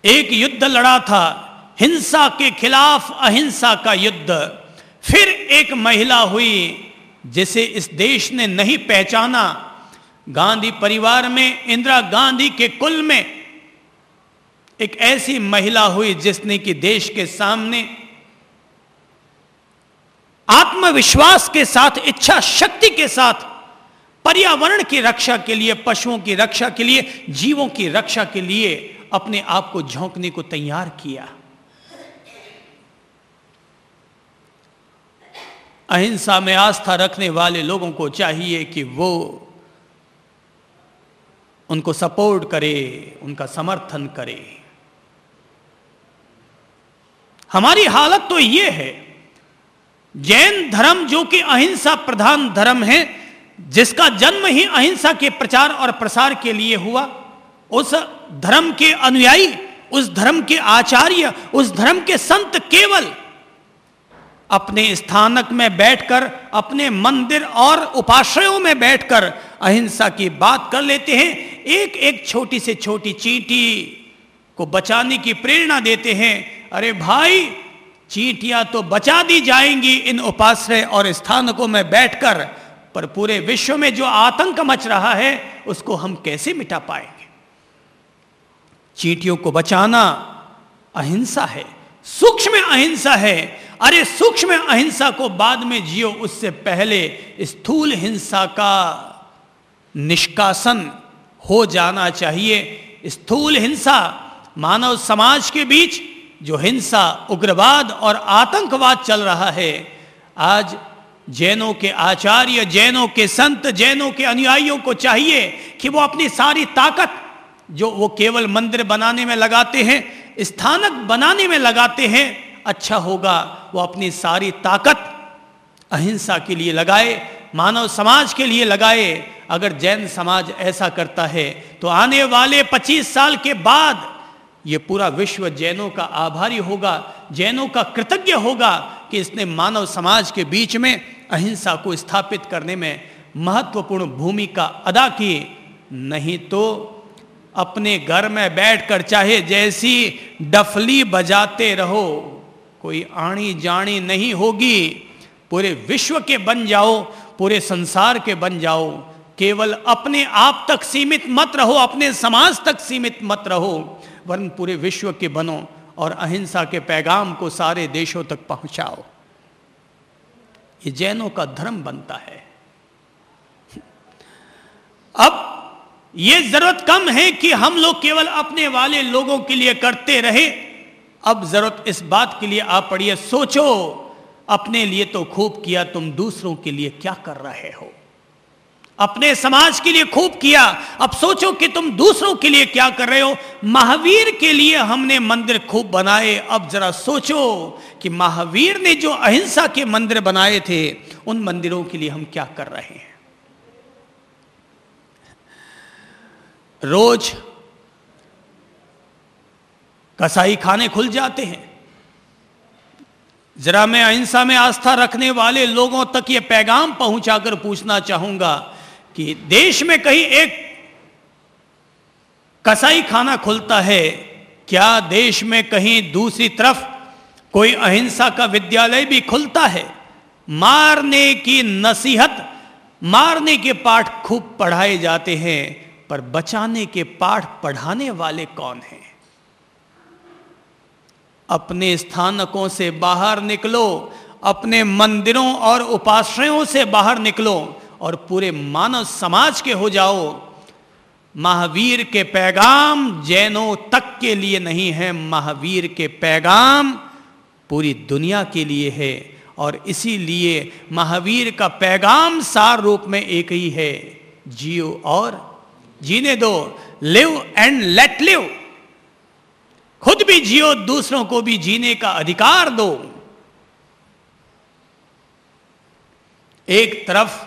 एक युद्ध लड़ा था, हिंसा के खिलाफ अहिंसा का युद्ध। फिर एक महिला हुई जिसे इस देश ने नहीं पहचाना। गांधी परिवार में, इंदिरा गांधी के कुल में एक ऐसी महिला हुई जिसने कि देश के सामने आत्मविश्वास के साथ, इच्छा शक्ति के साथ पर्यावरण की रक्षा के लिए, पशुओं की रक्षा के लिए, जीवों की रक्षा के लिए अपने आप को झोंकने को तैयार किया। अहिंसा में आस्था रखने वाले लोगों को चाहिए कि वो उनको सपोर्ट करे, उनका समर्थन करे। हमारी हालत तो ये है, जैन धर्म जो कि अहिंसा प्रधान धर्म है, जिसका जन्म ही अहिंसा के प्रचार और प्रसार के लिए हुआ, उस धर्म के अनुयायी, उस धर्म के आचार्य, उस धर्म के संत केवल अपने स्थानक में बैठकर, अपने मंदिर और उपाश्रयों में बैठकर अहिंसा की बात कर लेते हैं। एक एक छोटी से छोटी चींटी को बचाने की प्रेरणा देते हैं। अरे भाई, चींटियां तो बचा दी जाएंगी इन उपाश्रय और स्थानकों में बैठकर, पर पूरे विश्व में जो आतंक मच रहा है उसको हम कैसे मिटा पाएंगे? चींटियों को बचाना अहिंसा है, सूक्ष्म अहिंसा है। अरे सूक्ष्म अहिंसा को बाद में जियो, उससे पहले स्थूल हिंसा का निष्कासन हो जाना चाहिए। स्थूल हिंसा, मानव समाज के बीच जो हिंसा, उग्रवाद और आतंकवाद चल रहा है, आज जैनों के आचार्य, जैनों के संत, जैनों के अनुयायियों को चाहिए कि वो अपनी सारी ताकत जो वो केवल मंदिर बनाने में लगाते हैं, स्थानक बनाने में लगाते हैं, अच्छा होगा वो अपनी सारी ताकत अहिंसा के लिए लगाए, मानव समाज के लिए लगाए। अगर जैन समाज ऐसा करता है तो आने वाले 25 साल के बाद ये पूरा विश्व जैनों का आभारी होगा, जैनों का कृतज्ञ होगा कि इसने मानव समाज के बीच में अहिंसा को स्थापित करने में महत्वपूर्ण भूमिका अदा की। नहीं तो अपने घर में बैठकर चाहे जैसी डफली बजाते रहो, कोई आनी जानी नहीं होगी। पूरे विश्व के बन जाओ, पूरे संसार के बन जाओ, केवल अपने आप तक सीमित मत रहो, अपने समाज तक सीमित मत रहो, वरन पूरे विश्व के बनो और अहिंसा के पैगाम को सारे देशों तक पहुंचाओ। ये जैनों का धर्म बनता है। अब ये जरूरत कम है कि हम लोग केवल अपने वाले लोगों के लिए करते रहे। अब जरूरत इस बात के लिए आ पड़ी है, सोचो, अपने लिए तो खूब किया, तुम दूसरों के लिए क्या कर रहे हो? अपने समाज के लिए खूब किया, अब सोचो कि तुम दूसरों के लिए क्या कर रहे हो। महावीर के लिए हमने मंदिर खूब बनाए, अब जरा सोचो कि महावीर ने जो अहिंसा के मंदिर बनाए थे, उन मंदिरों के लिए हम क्या कर रहे हैं। रोज कसाई खाने खुल जाते हैं। जरा मैं अहिंसा में आस्था रखने वाले लोगों तक ये पैगाम पहुंचाकर पूछना चाहूंगा कि देश में कहीं एक कसाई खाना खुलता है, क्या देश में कहीं दूसरी तरफ कोई अहिंसा का विद्यालय भी खुलता है? मारने की नसीहत, मारने के पाठ खूब पढ़ाए जाते हैं, पर बचाने के पाठ पढ़ाने वाले कौन हैं? अपने स्थानकों से बाहर निकलो, अपने मंदिरों और उपाश्रयों से बाहर निकलो और पूरे मानव समाज के हो जाओ। महावीर के पैगाम जैनों तक के लिए नहीं है, महावीर के पैगाम पूरी दुनिया के लिए है। और इसीलिए महावीर का पैगाम सार रूप में एक ही है, जियो और जीने दो, लिव एंड लेट लिव। खुद भी जियो, दूसरों को भी जीने का अधिकार दो। एक तरफ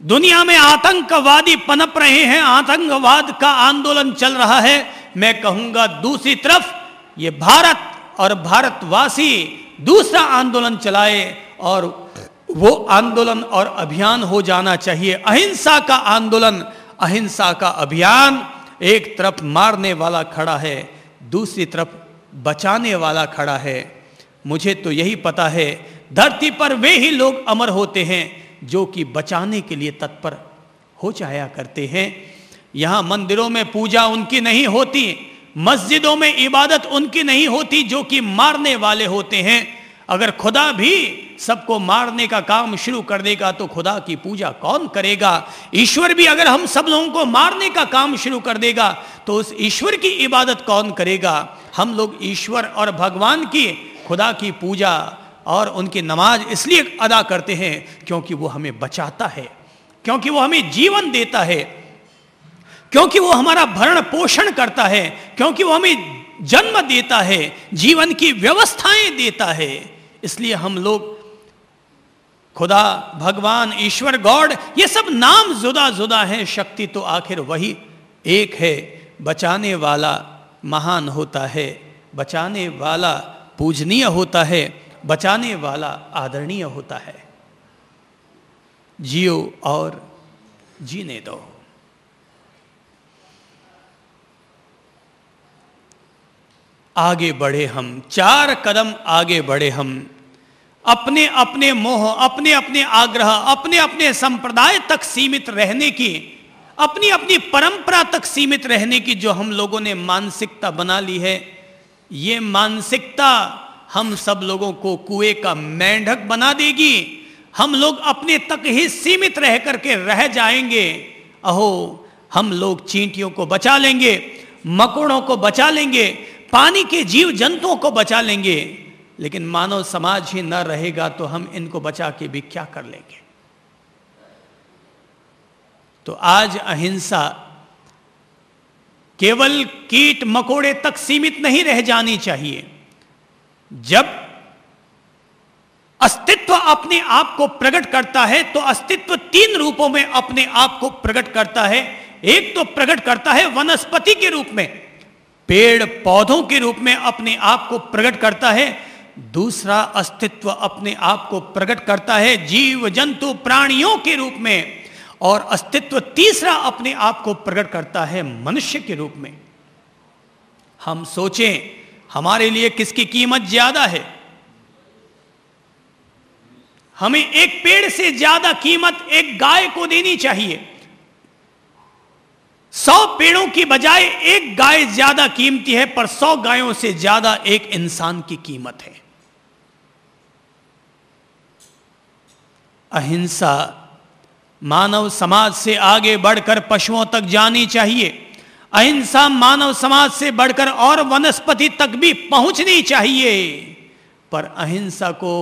दुनिया में आतंकवादी पनप रहे हैं, आतंकवाद का आंदोलन चल रहा है, मैं कहूंगा दूसरी तरफ ये भारत और भारतवासी दूसरा आंदोलन चलाए, और वो आंदोलन और अभियान हो जाना चाहिए अहिंसा का आंदोलन, अहिंसा का अभियान। एक तरफ मारने वाला खड़ा है, दूसरी तरफ बचाने वाला खड़ा है। मुझे तो यही पता है, धरती पर वे ही लोग अमर होते हैं जो कि बचाने के लिए तत्पर हो जाया करते हैं। यहाँ मंदिरों में पूजा उनकी नहीं होती, मस्जिदों में इबादत उनकी नहीं होती जो कि मारने वाले होते हैं। अगर खुदा भी सबको मारने का काम शुरू कर देगा तो खुदा की पूजा कौन करेगा? ईश्वर भी अगर हम सब लोगों को मारने का काम शुरू कर देगा तो उस ईश्वर की इबादत कौन करेगा? हम लोग ईश्वर और भगवान की, खुदा की पूजा और उनकी नमाज इसलिए अदा करते हैं क्योंकि वो हमें बचाता है, क्योंकि वो हमें जीवन देता है, क्योंकि वो हमारा भरण पोषण करता है, क्योंकि वो हमें जन्म देता है, जीवन की व्यवस्थाएं देता है। इसलिए हम लोग खुदा, भगवान, ईश्वर, गॉड, ये सब नाम जुदा जुदा हैं, शक्ति तो आखिर वही एक है। बचाने वाला महान होता है, बचाने वाला पूजनीय होता है, बचाने वाला आदरणीय होता है। जियो और जीने दो। आगे बढ़े हम, 4 कदम आगे बढ़े हम। अपने अपने मोह, अपने अपने आग्रह, अपने अपने संप्रदाय तक सीमित रहने की, अपनी अपनी परंपरा तक सीमित रहने की जो हम लोगों ने मानसिकता बना ली है, ये मानसिकता हम सब लोगों को कुएं का मेंढक बना देगी। हम लोग अपने तक ही सीमित रह करके रह जाएंगे। अहो, हम लोग चींटियों को बचा लेंगे, मकोड़ों को बचा लेंगे, पानी के जीव जंतुओं को बचा लेंगे, लेकिन मानव समाज ही न रहेगा तो हम इनको बचा के भी क्या कर लेंगे? तो आज अहिंसा केवल कीट मकोड़े तक सीमित नहीं रह जानी चाहिए। जब अस्तित्व अपने आप को प्रकट करता है तो अस्तित्व 3 रूपों में अपने आप को प्रकट करता है। एक तो प्रकट करता है वनस्पति के रूप में, पेड़ पौधों के रूप में अपने आप को प्रकट करता है। दूसरा अस्तित्व अपने आप को प्रकट करता है जीव जंतु प्राणियों के रूप में, और अस्तित्व तीसरा अपने आप को प्रकट करता है मनुष्य के रूप में। हम सोचें, हमारे लिए किसकी कीमत ज्यादा है? हमें एक पेड़ से ज्यादा कीमत एक गाय को देनी चाहिए। 100 पेड़ों की बजाय एक गाय ज्यादा कीमती है, पर 100 गायों से ज्यादा एक इंसान की कीमत है। अहिंसा मानव समाज से आगे बढ़कर पशुओं तक जानी चाहिए। अहिंसा मानव समाज से बढ़कर और वनस्पति तक भी पहुंचनी चाहिए। पर अहिंसा को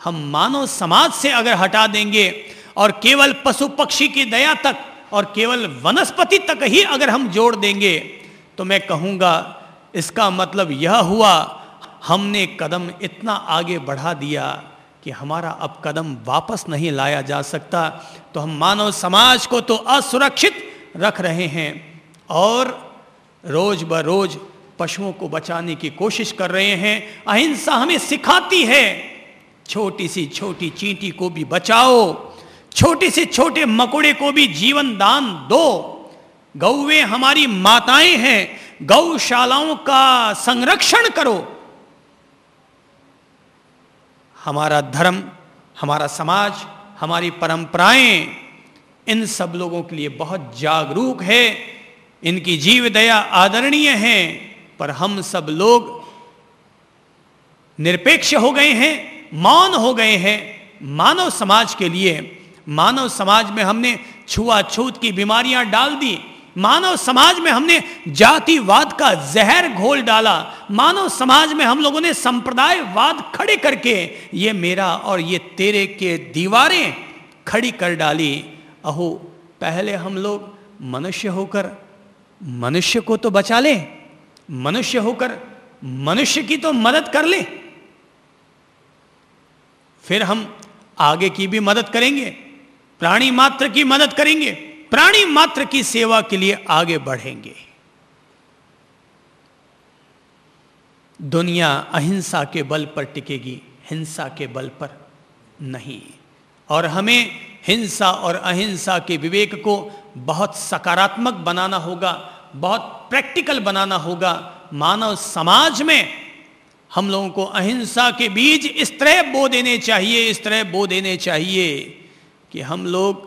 हम मानव समाज से अगर हटा देंगे और केवल पशु पक्षी की दया तक और केवल वनस्पति तक ही अगर हम जोड़ देंगे तो मैं कहूँगा इसका मतलब यह हुआ हमने कदम इतना आगे बढ़ा दिया कि हमारा अब कदम वापस नहीं लाया जा सकता। तो हम मानव समाज को तो असुरक्षित रख रहे हैं और रोज ब रोज पशुओं को बचाने की कोशिश कर रहे हैं। अहिंसा हमें सिखाती है, छोटी सी छोटी चींटी को भी बचाओ, छोटे से छोटे मकोड़े को भी जीवन दान दो। गौवें हमारी माताएं हैं, गौशालाओं का संरक्षण करो। हमारा धर्म, हमारा समाज, हमारी परंपराएं इन सब लोगों के लिए बहुत जागरूक है, इनकी जीव दया आदरणीय है, पर हम सब लोग निरपेक्ष हो गए हैं, मौन हो गए हैं मानव समाज के लिए। मानव समाज में हमने छुआछूत की बीमारियां डाल दी, मानव समाज में हमने जातिवाद का जहर घोल डाला, मानव समाज में हम लोगों ने संप्रदायवाद खड़े करके ये मेरा और ये तेरे के दीवारें खड़ी कर डाली। अहो, पहले हम लोग मनुष्य होकर मनुष्य को तो बचा लें, मनुष्य होकर मनुष्य की तो मदद कर लें, फिर हम आगे की भी मदद करेंगे, प्राणी मात्र की मदद करेंगे, प्राणी मात्र की सेवा के लिए आगे बढ़ेंगे। दुनिया अहिंसा के बल पर टिकेगी, हिंसा के बल पर नहीं। और हमें हिंसा और अहिंसा के विवेक को बहुत सकारात्मक बनाना होगा, बहुत प्रैक्टिकल बनाना होगा, मानव समाज में हम लोगों को अहिंसा के बीज इस तरह बो देने चाहिए, इस तरह बो देने चाहिए कि हम लोग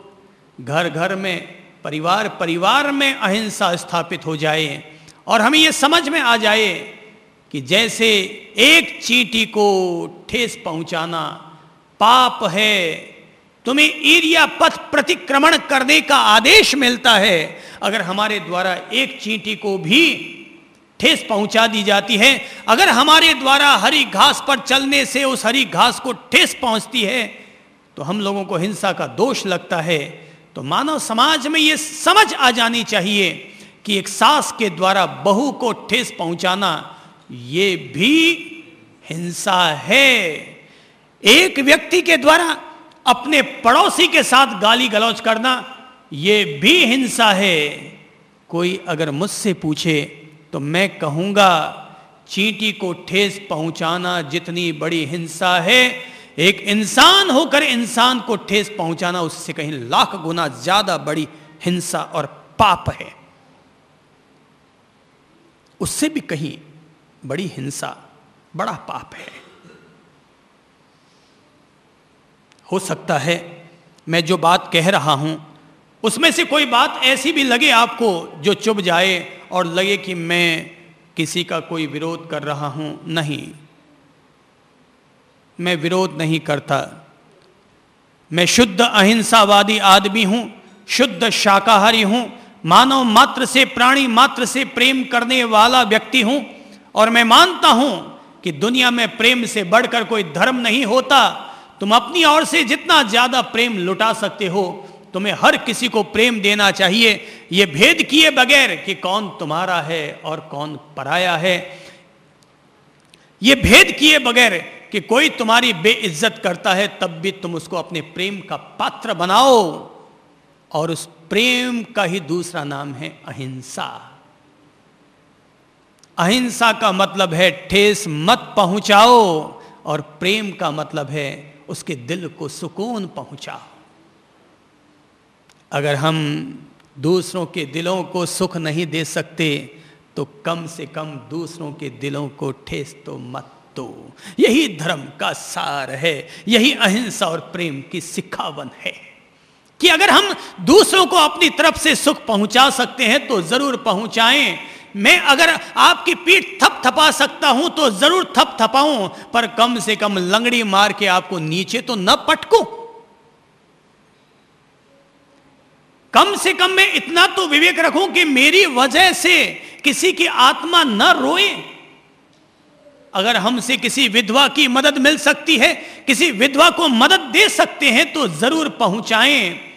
घर घर में, परिवार परिवार में अहिंसा स्थापित हो जाए और हमें यह समझ में आ जाए कि जैसे एक चींटी को ठेस पहुंचाना पाप है, तुम्हें एरिया पथ प्रतिक्रमण करने का आदेश मिलता है, अगर हमारे द्वारा एक चींटी को भी ठेस पहुंचा दी जाती है, अगर हमारे द्वारा हरी घास पर चलने से उस हरी घास को ठेस पहुंचती है तो हम लोगों को हिंसा का दोष लगता है। तो मानव समाज में यह समझ आ जानी चाहिए कि एक सास के द्वारा बहू को ठेस पहुंचाना ये भी हिंसा है। एक व्यक्ति के द्वारा अपने पड़ोसी के साथ गाली गलौज करना ये भी हिंसा है। कोई अगर मुझसे पूछे तो मैं कहूंगा चींटी को ठेस पहुंचाना जितनी बड़ी हिंसा है, एक इंसान होकर इंसान को ठेस पहुंचाना उससे कहीं लाख गुना ज्यादा बड़ी हिंसा और पाप है। उससे भी कहीं बड़ी हिंसा, बड़ा पाप है। हो सकता है मैं जो बात कह रहा हूं उसमें से कोई बात ऐसी भी लगे आपको जो चुभ जाए और लगे कि मैं किसी का कोई विरोध कर रहा हूं। नहीं, मैं विरोध नहीं करता। मैं शुद्ध अहिंसावादी आदमी हूं, शुद्ध शाकाहारी हूं, मानव मात्र से, प्राणी मात्र से प्रेम करने वाला व्यक्ति हूं और मैं मानता हूं कि दुनिया में प्रेम से बढ़कर कोई धर्म नहीं होता। तुम अपनी ओर से जितना ज्यादा प्रेम लुटा सकते हो, तुम्हें हर किसी को प्रेम देना चाहिए, यह भेद किए बगैर कि कौन तुम्हारा है और कौन पराया है, यह भेद किए बगैर कि कोई तुम्हारी बेइज्जत करता है तब भी तुम उसको अपने प्रेम का पात्र बनाओ। और उस प्रेम का ही दूसरा नाम है अहिंसा। अहिंसा का मतलब है ठेस मत पहुंचाओ और प्रेम का मतलब है उसके दिल को सुकून पहुंचाओ। अगर हम दूसरों के दिलों को सुख नहीं दे सकते तो कम से कम दूसरों के दिलों को ठेस तो मत दो। यही धर्म का सार है, यही अहिंसा और प्रेम की सिखावन है कि अगर हम दूसरों को अपनी तरफ से सुख पहुंचा सकते हैं तो जरूर पहुंचाएं। मैं अगर आपकी पीठ थपथपा सकता हूं तो जरूर थपथपाऊं, पर कम से कम लंगड़ी मार के आपको नीचे तो न पटकूं। कम से कम मैं इतना तो विवेक रखूं कि मेरी वजह से किसी की आत्मा न रोए। अगर हमसे किसी विधवा की मदद मिल सकती है, किसी विधवा को मदद दे सकते हैं तो जरूर पहुंचाएं,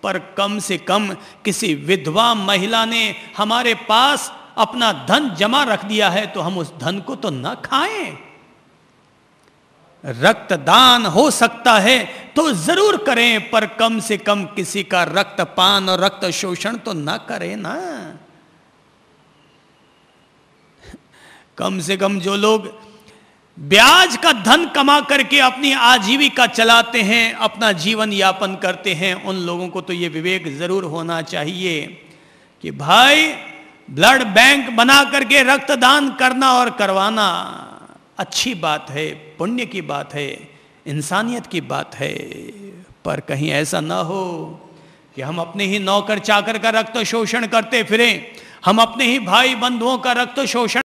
पर कम से कम किसी विधवा महिला ने हमारे पास अपना धन जमा रख दिया है तो हम उस धन को तो न खाएं। रक्तदान हो सकता है तो जरूर करें, पर कम से कम किसी का रक्तपान और रक्त शोषण तो न करें ना। कम से कम जो लोग ब्याज का धन कमा करके अपनी आजीविका चलाते हैं, अपना जीवन यापन करते हैं, उन लोगों को तो ये विवेक जरूर होना चाहिए कि भाई ब्लड बैंक बना करके रक्तदान करना और करवाना अच्छी बात है, पुण्य की बात है, इंसानियत की बात है, पर कहीं ऐसा ना हो कि हम अपने ही नौकर चाकर का रक्त शोषण करते फिरें, हम अपने ही भाई बंधुओं का रक्त शोषण